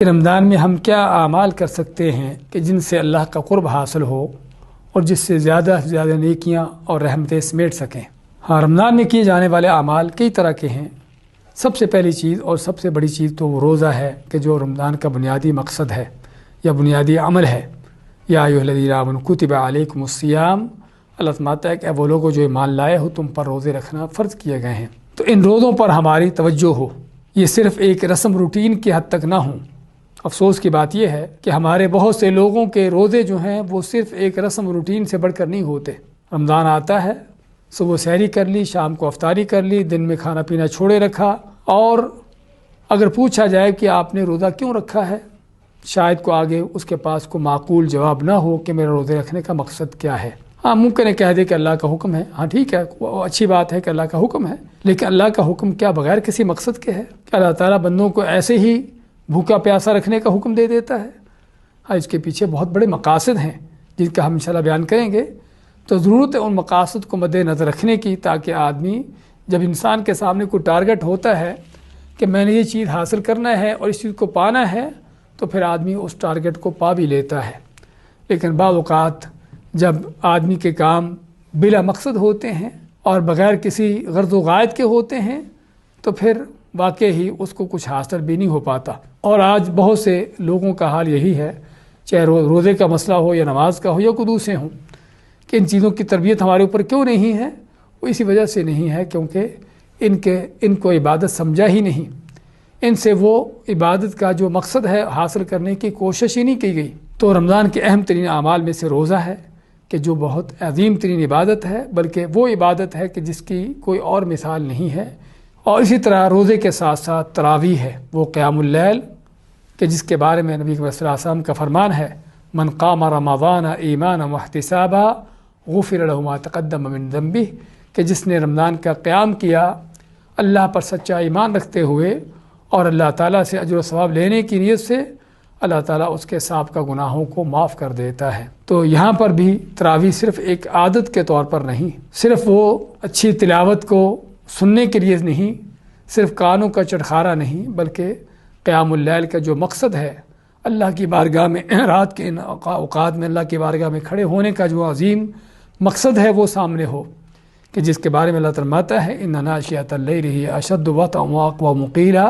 رمضان میں ہم کیا اعمال کر سکتے ہیں کہ جن سے اللہ کا قرب حاصل ہو اور جس سے زیادہ نیکیاں اور رحمتیں سمیٹ سکیں۔ رمضان میں کیے جانے والے اعمال کئی طرح کے ہیں۔ سب سے پہلی چیز اور سب سے بڑی چیز تو وہ روزہ ہے کہ جو رمضان کا بنیادی مقصد ہے یا بنیادی عمل ہے۔ یا ایھا الذین آمنوا کتب علیکم الصیام، اللہ فرماتا ہے کہ وہ لوگوں جو ایمان لائے ہو تم پر روزے رکھنا فرض کیے گئے ہیں۔ تو ان روزوں پر ہماری توجہ ہو، یہ صرف ایک رسم روٹین کی حد تک نہ ہوں۔ افسوس کی بات یہ ہے کہ ہمارے بہت سے لوگوں کے روزے جو ہیں وہ صرف ایک رسم روٹین سے بڑھ کر نہیں ہوتے۔ رمضان آتا ہے، صبح سحری کر لی، شام کو افطاری کر لی، دن میں کھانا پینا چھوڑے رکھا، اور اگر پوچھا جائے کہ آپ نے روزہ کیوں رکھا ہے، شاید کو آگے اس کے پاس کوئی معقول جواب نہ ہو کہ میرا روزے رکھنے کا مقصد کیا ہے۔ ممکن ہے کہہ دے کہ اللہ کا حکم ہے۔ ٹھیک ہے، اچھی بات ہے کہ اللہ کا حکم ہے، لیکن اللہ کا حکم کیا بغیر کسی مقصد کے ہے؟ کہ اللہ تعالیٰ بندوں کو ایسے ہی بھوکا پیاسا رکھنے کا حکم دے دیتا ہے؟ اس کے پیچھے بہت بڑے مقاصد ہیں جن کا ہم انشاءاللہ بیان کریں گے۔ تو ضرورت ہے ان مقاصد کو مد نظر رکھنے کی، تاکہ آدمی جب انسان کے سامنے کوئی ٹارگٹ ہوتا ہے کہ میں نے یہ چیز حاصل کرنا ہے اور اس چیز کو پانا ہے، تو پھر آدمی اس ٹارگٹ کو پا بھی لیتا ہے۔ لیکن بعض اوقات جب آدمی کے کام بلا مقصد ہوتے ہیں اور بغیر کسی غرض و غائد کے ہوتے ہیں، تو پھر واقعی ہی اس کو کچھ حاصل بھی نہیں ہو پاتا۔ اور آج بہت سے لوگوں کا حال یہی ہے، چاہے روزے کا مسئلہ ہو یا نماز کا ہو یا کوئی دوسرے ہوں، کہ ان چیزوں کی تربیت ہمارے اوپر کیوں نہیں ہے؟ وہ اسی وجہ سے نہیں ہے کیونکہ ان کو عبادت سمجھا ہی نہیں، ان سے وہ عبادت کا جو مقصد ہے حاصل کرنے کی کوشش ہی نہیں کی گئی۔ تو رمضان کے اہم ترین اعمال میں سے روزہ ہے کہ جو بہت عظیم ترین عبادت ہے، بلکہ وہ عبادت ہے کہ جس کی کوئی اور مثال نہیں ہے۔ اور اسی طرح روزے کے ساتھ ساتھ تراویح ہے، وہ قیام اللیل کہ جس کے بارے میں نبی صلی اللہ علیہ وسلم کا فرمان ہے، من قام رمضان ایمانا واحتسابا غفر له ما تقدم من ذنبہ، کہ جس نے رمضان کا قیام کیا اللہ پر سچا ایمان رکھتے ہوئے اور اللہ تعالیٰ سے اجر و ثواب لینے کی نیت سے، اللہ تعالیٰ اس کے سابقہ گناہوں کو معاف کر دیتا ہے۔ تو یہاں پر بھی تراویح صرف ایک عادت کے طور پر نہیں، صرف وہ اچھی تلاوت کو سننے کے لیے نہیں، صرف کانوں کا چٹخارا نہیں، بلکہ قیام اللیل کا جو مقصد ہے، اللہ کی بارگاہ میں رات کے ان اوقات میں اللہ کی بارگاہ میں کھڑے ہونے کا جو عظیم مقصد ہے وہ سامنے ہو، کہ جس کے بارے میں اللہ فرماتا ہے ان ناشئۃ اللیل ہی اشد وطئا واقوم قیلا،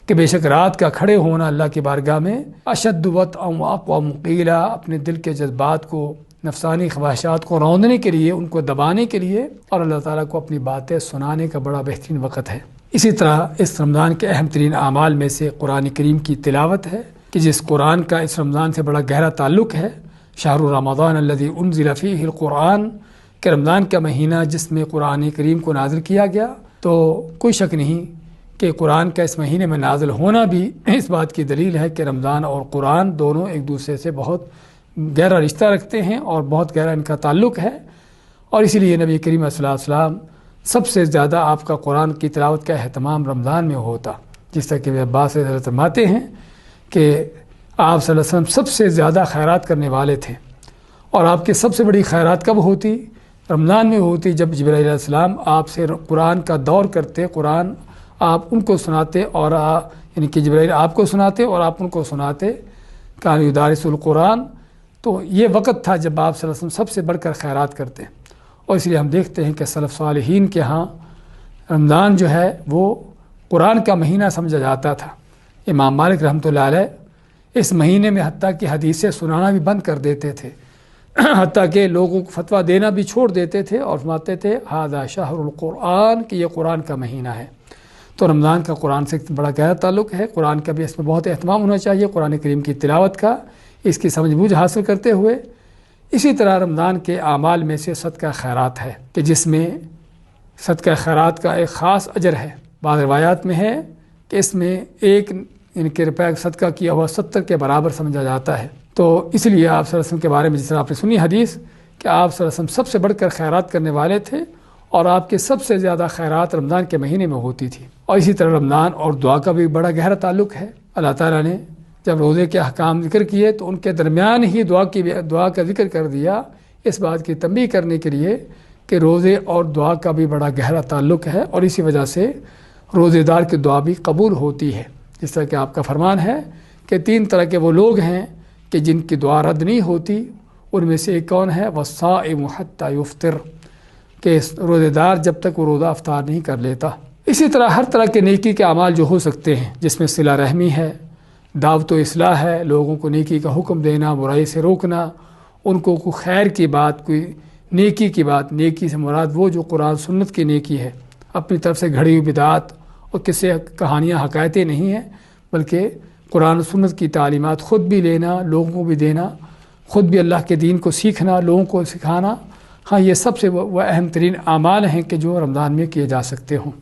کہ بے شک رات کا کھڑے ہونا اللہ کی بارگاہ میں اشد وطئا واقوم قیلا، اپنے دل کے جذبات کو، نفسانی خواہشات کو روندنے کے لیے، ان کو دبانے کے لیے، اور اللہ تعالیٰ کو اپنی باتیں سنانے کا بڑا بہترین وقت ہے۔ اسی طرح اس رمضان کے اہم ترین اعمال میں سے قرآن کریم کی تلاوت ہے، کہ جس قرآن کا اس رمضان سے بڑا گہرا تعلق ہے۔ شہر رمضان الذی انزل فیہ القرآن، کہ رمضان کا مہینہ جس میں قرآن کریم کو نازل کیا گیا۔ تو کوئی شک نہیں کہ قرآن کا اس مہینے میں نازل ہونا بھی اس بات کی دلیل ہے کہ رمضان اور قرآن دونوں ایک دوسرے سے بہت گہرا رشتہ رکھتے ہیں اور بہت گہرا ان کا تعلق ہے۔ اور اسی لیے نبی کریم صلی اللہ علیہ وسلم سب سے زیادہ آپ کا قرآن کی تلاوت کا اہتمام رمضان میں ہوتا، جس طرح کہ عباس رضی اللہ عنہ فرماتے ہیں کہ آپ صلی اللہ علیہ وسلم سب سے زیادہ خیرات کرنے والے تھے، اور آپ کی سب سے بڑی خیرات کب ہوتی؟ رمضان میں ہوتی، جب جبرائیل علیہ السلام آپ سے قرآن کا دور کرتے، قرآن آپ ان کو سناتے، اور یعنی کہ جبرائیل آپ کو سناتے اور آپ ان کو سناتے، کان یدارس القرآن۔ تو یہ وقت تھا جب آپ صلی اللہ علیہ وسلم سب سے بڑھ کر خیرات کرتے، اور اس لیے ہم دیکھتے ہیں کہ سلف صالحین کے ہاں رمضان جو ہے وہ قرآن کا مہینہ سمجھا جاتا تھا۔ امام مالک رحمۃ اللہ علیہ اس مہینے میں حتیٰ کہ حدیثیں سنانا بھی بند کر دیتے تھے، حتیٰ کہ لوگوں کو فتویٰ دینا بھی چھوڑ دیتے تھے، اور فرماتے تھے ھذا شہر القرآن، کہ یہ قرآن کا مہینہ ہے۔ تو رمضان کا قرآن سے بڑا گہرا تعلق ہے، قرآن کا بھی اس میں بہت اہتمام ہونا چاہیے، قرآن کریم کی تلاوت کا، اس کی سمجھ بوجھ حاصل کرتے ہوئے۔ اسی طرح رمضان کے اعمال میں سے صدقہ خیرات ہے، کہ جس میں صدقہ خیرات کا ایک خاص اجر ہے۔ بعض روایات میں ہے کہ اس میں ایک روپے صدقہ کیا ہوا 70 کے برابر سمجھا جاتا ہے۔ تو اس لیے آپ صلی اللہ علیہ وسلم کے بارے میں جس طرح آپ نے سنی حدیث کہ آپ صلی اللہ علیہ وسلم سب سے بڑھ کر خیرات کرنے والے تھے، اور آپ کے سب سے زیادہ خیرات رمضان کے مہینے میں ہوتی تھی۔ اور اسی طرح رمضان اور دعا کا بھی بڑا گہرا تعلق ہے۔ اللہ تعالیٰ نے جب روزے کے احکام ذکر کیے تو ان کے درمیان ہی دعا کا ذکر کر دیا، اس بات کی تنبیہ کرنے کے لیے کہ روزے اور دعا کا بھی بڑا گہرا تعلق ہے، اور اسی وجہ سے روزے دار کی دعا بھی قبول ہوتی ہے، جس طرح کہ آپ کا فرمان ہے کہ 3 طرح کے وہ لوگ ہیں کہ جن کی دعا رد نہیں ہوتی، ان میں سے ایک کون ہے؟ والصائم حتی یفطر، کہ روزہ دار جب تک وہ روزہ افطار نہیں کر لیتا۔ اسی طرح ہر طرح کے نیکی کے اعمال جو ہو سکتے ہیں، جس میں صلہ رحمی ہے، دعوت و اصلاح ہے، لوگوں کو نیکی کا حکم دینا، برائی سے روکنا، ان کو کوئی خیر کی بات، کوئی نیکی کی بات، نیکی سے مراد وہ جو قرآن سنت کی نیکی ہے، اپنی طرف سے گھڑی ہوئی بدعات اور قصے کہانیاں حکایتیں نہیں ہیں، بلکہ قرآن و سنت کی تعلیمات خود بھی لینا، لوگوں کو بھی دینا، خود بھی اللہ کے دین کو سیکھنا، لوگوں کو سکھانا۔ ہاں، یہ سب سے وہ اہم ترین اعمال ہیں کہ جو رمضان میں کیے جا سکتے ہوں۔